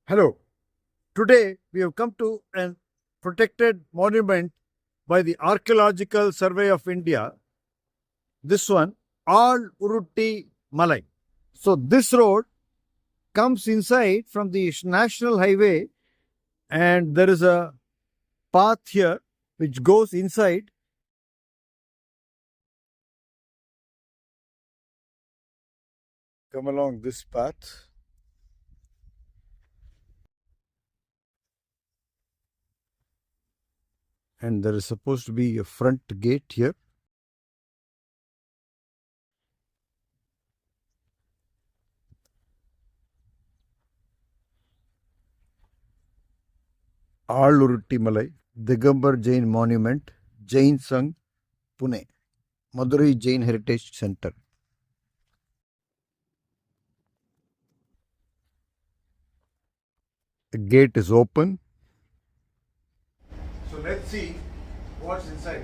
Hello. Today we have come to a protected monument by the Archaeological Survey of India. This one, Aluruttimalai. So this road comes inside from the national highway, and there is a path here which goes inside. Come along this path. And there is supposed to be a front gate here. Aluruttimalai, Digambar Jain Monument, Jain Sangh, Pune, Madurai Jain Heritage Center. The gate is open. So let's see what's inside.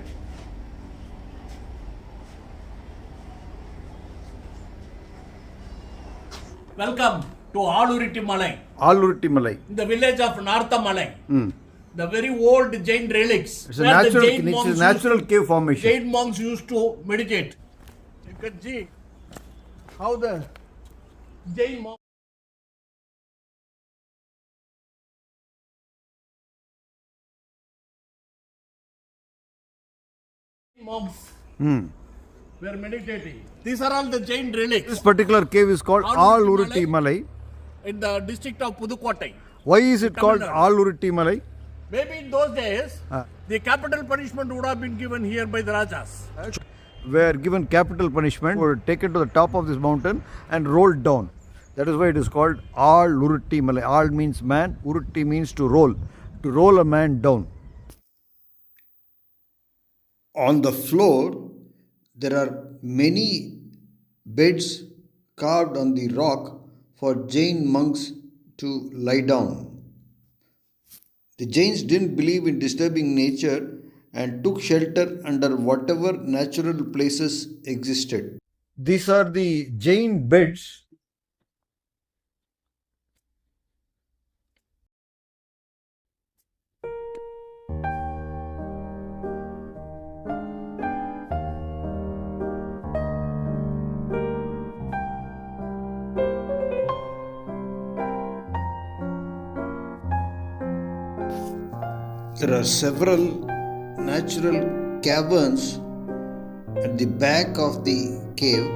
Welcome to Aluruttimalai, Aluruttimalai. the village of Northamalai. The very old Jain relics. It's a where the natural, Jain it's monks a natural cave formation. Jain monks used to meditate. You can see how the Jain monks were meditating. These are all the Jain relics. This particular cave is called Aluruttimalai. In the district of Pudukottai. Why is it Tamil called Nadu. Aluruttimalai? Maybe in those days, the capital punishment would have been given here by the Rajas. Were given capital punishment, were taken to the top of this mountain and rolled down. That is why it is called Aluruttimalai. Al means man, Urutti means to roll a man down. On the floor, there are many beds carved on the rock for Jain monks to lie down. The Jains didn't believe in disturbing nature and took shelter under whatever natural places existed. These are the Jain beds. There are several natural caverns at the back of the cave.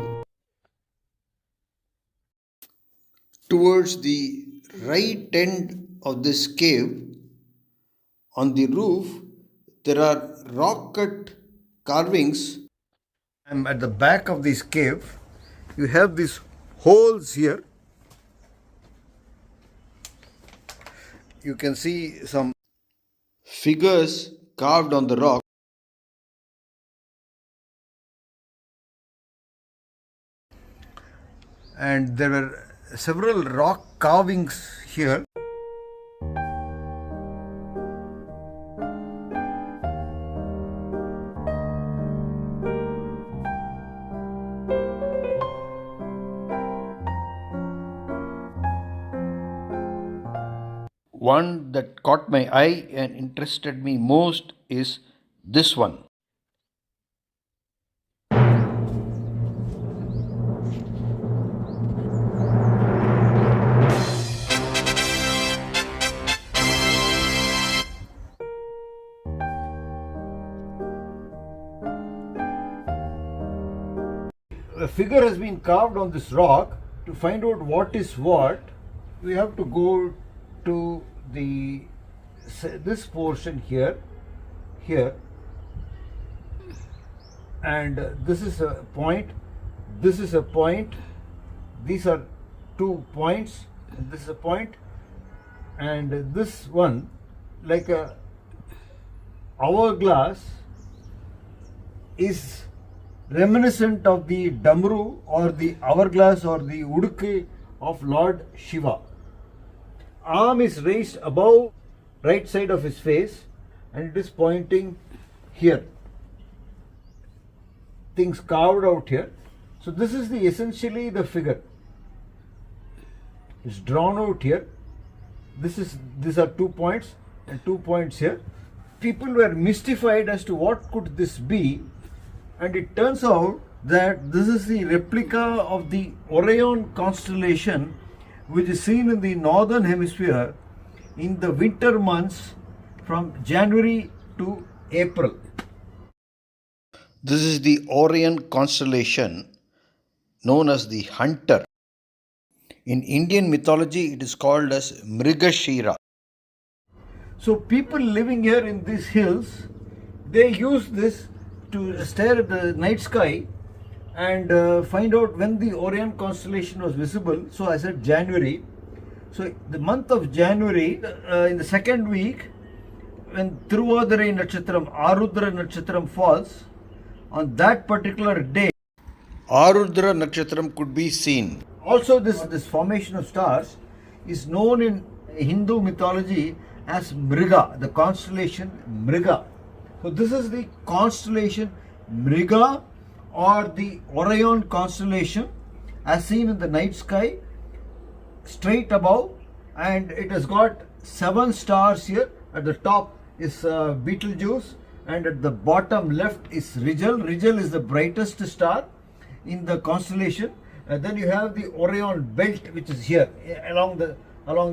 Towards the right end of this cave, on the roof, there are rock cut carvings. And at the back of this cave, you have these holes here. You can see some Figures carved on the rock. and there were several rock carvings here. One that caught my eye and interested me most is this one. A figure has been carved on this rock. To find out what is what, we have to go to this portion here, and this is a point, this is a point, these are 2 points, and this is a point, and this one, like a hourglass, is reminiscent of the Damru or the hourglass or the Udukke of Lord Shiva. Arm is raised above right side of his face and it is pointing here. Things carved out here. So this is essentially the figure. It's drawn out here These are 2 points and 2 points here. People were mystified as to what could this be, and it turns out that this is the replica of the Orion constellation, which is seen in the northern hemisphere in the winter months from January to April. This is the Orion constellation known as the Hunter. In Indian mythology, it is called as Mrigashira. So people living here in these hills, they use this to stare at the night sky and find out when the Orion constellation was visible. So I said January. So the month of January, in the second week, when Thiruvadirai Nakshatram, Arudra Nakshatram falls, on that particular day, Arudra Nakshatram could be seen. also this formation of stars is known in Hindu mythology as Mriga, the constellation Mriga. So this is the constellation Mriga or the Orion constellation as seen in the night sky straight above, and it has got 7 stars here. At the top is Betelgeuse, and at the bottom left is Rigel. Rigel is the brightest star in the constellation. Then you have the Orion belt, which is here along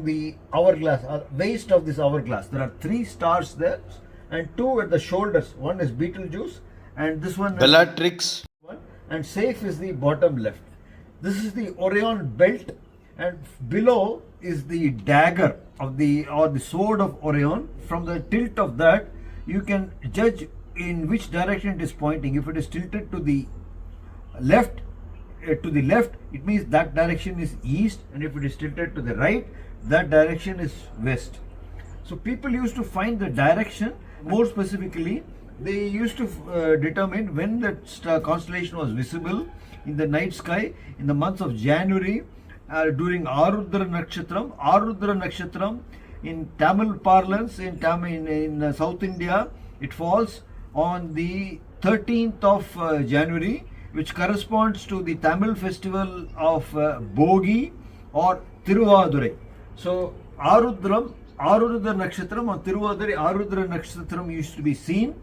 the hourglass, waist of this hourglass. There are 3 stars there and 2 at the shoulders. One is Betelgeuse and this one Bellatrix. and Safe is the bottom left. This is the Orion belt, and below is the dagger of the sword of Orion. From the tilt of that, you can judge in which direction it is pointing. If it is tilted to the left, it means that direction is east, and if it is tilted to the right, that direction is west. So people used to find the direction. More specifically, they used to determine when that constellation was visible in the night sky in the month of January during Arudra Nakshatram. Arudra Nakshatram in Tamil parlance, in South India, it falls on the 13th of January, which corresponds to the Tamil festival of Bogi or Thiruvadurai. So Arudra Nakshatram or Thiruvadurai Arudra Nakshatram used to be seen,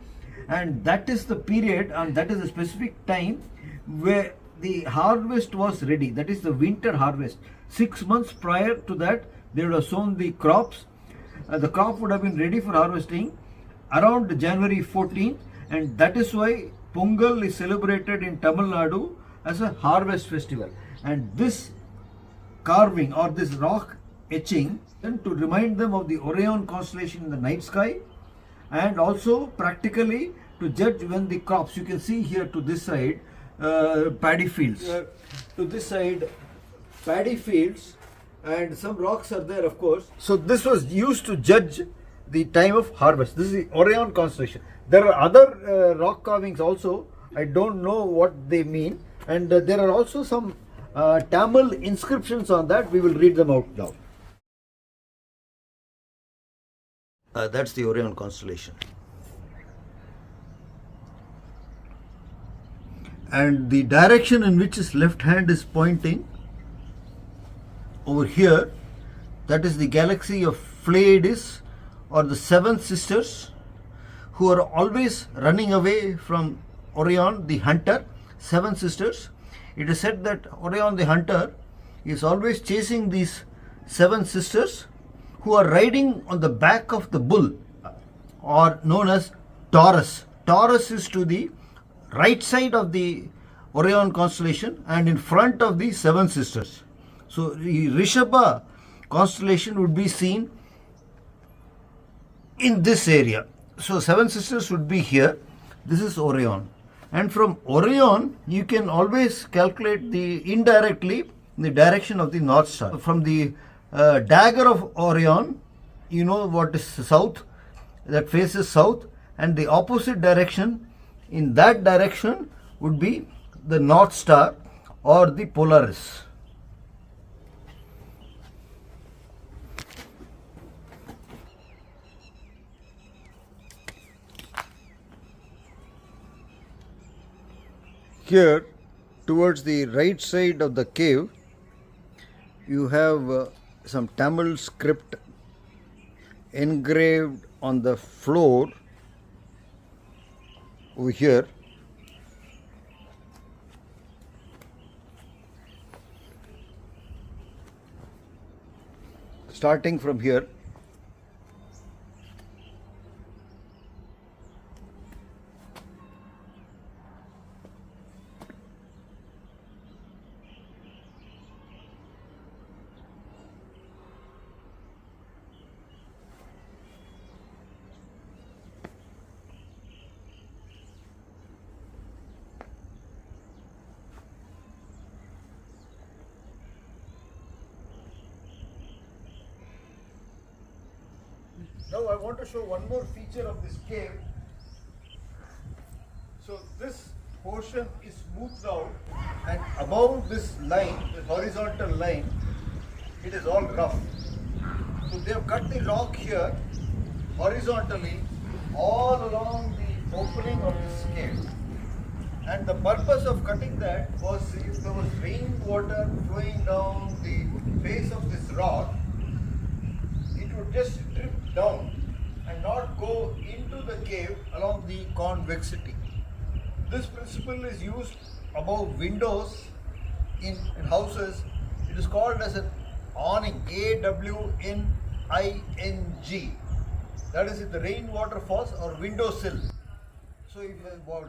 and that is the period and that is a specific time where the harvest was ready. That is the winter harvest. 6 months prior to that, they would have sown the crops. The crop would have been ready for harvesting around January 14th, and that is why Pongal is celebrated in Tamil Nadu as a harvest festival. And this carving or this rock etching then to remind them of the Orion constellation in the night sky, and also practically to judge when the crops, you can see here to this side paddy fields, to this side paddy fields, and some rocks are there, of course. So this was used to judge the time of harvest. This is the Orion constellation. There are other rock carvings also. I don't know what they mean, and there are also some Tamil inscriptions on that. We will read them out now. That's the Orion constellation. And the direction in which his left hand is pointing over here, that is the galaxy of Pleiades or the 7 sisters, who are always running away from Orion the hunter. 7 sisters. It is said that Orion the hunter is always chasing these 7 sisters who are riding on the back of the bull, or known as Taurus. Taurus is to the right side of the Orion constellation and in front of the 7 sisters. So the Rishabha constellation would be seen in this area. So 7 sisters would be here. This is Orion. And from Orion, you can always calculate indirectly the direction of the North Star. From the dagger of Orion, you know what is south, that faces south, and the opposite direction, in that direction would be the North Star or the Polaris. Here, towards the right side of the cave, you have some Tamil script engraved on the floor over here. Starting from here. Now I want to show one more feature of this cave. So this portion is smoothed out, and above this line, the horizontal line, it is all rough. So they have cut the rock here horizontally all along the opening of this cave. And the purpose of cutting that was if there was rainwater flowing down the face of this rock, it would just drip down and not go into the cave along the convexity. This principle is used above windows in houses. It is called as an awning, A-W-N-I-N-G. That is if the rainwater falls, or windowsill. So if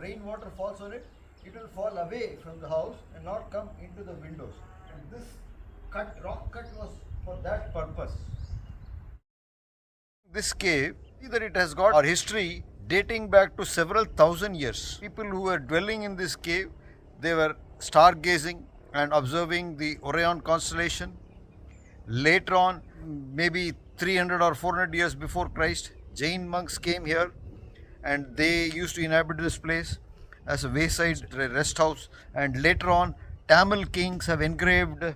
rainwater falls on it, it will fall away from the house and not come into the windows. And this rock cut was for that purpose. This cave, see that it has got our history dating back to several thousand years. People who were dwelling in this cave, they were stargazing and observing the Orion constellation. Later on, maybe 300 or 400 years before Christ, Jain monks came here and they used to inhabit this place as a wayside rest house. And later on, Tamil kings have engraved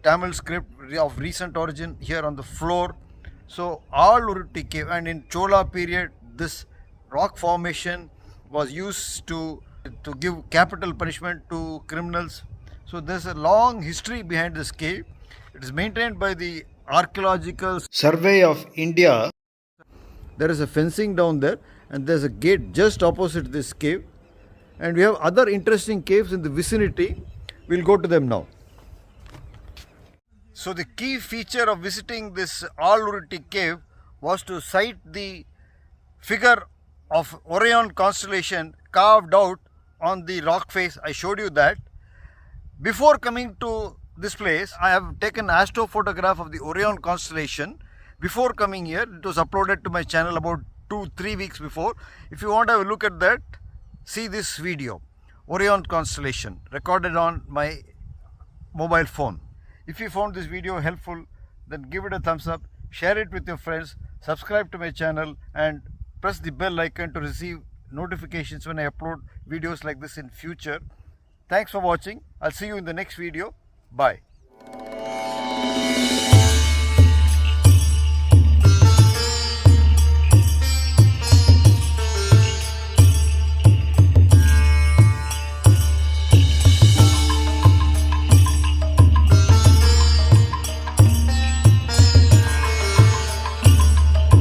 Tamil script of recent origin here on the floor. So Aluruttimalai cave, and in Chola period, this rock formation was used to give capital punishment to criminals. So there's a long history behind this cave. It is maintained by the Archaeological Survey of India. There is a fencing down there, and there's a gate just opposite this cave. And we have other interesting caves in the vicinity. We'll go to them now. So the key feature of visiting this Aluruttimalai cave was to sight the figure of Orion constellation carved out on the rock face. I showed you that. Before coming to this place, I have taken astro photograph of the Orion constellation. Before coming here, it was uploaded to my channel about 2-3 weeks before. If you want to have a look at that, see this video, Orion constellation, recorded on my mobile phone. If you found this video helpful, then give it a thumbs up, share it with your friends, subscribe to my channel, and press the bell icon to receive notifications when I upload videos like this in future. Thanks for watching. I'll see you in the next video. Bye.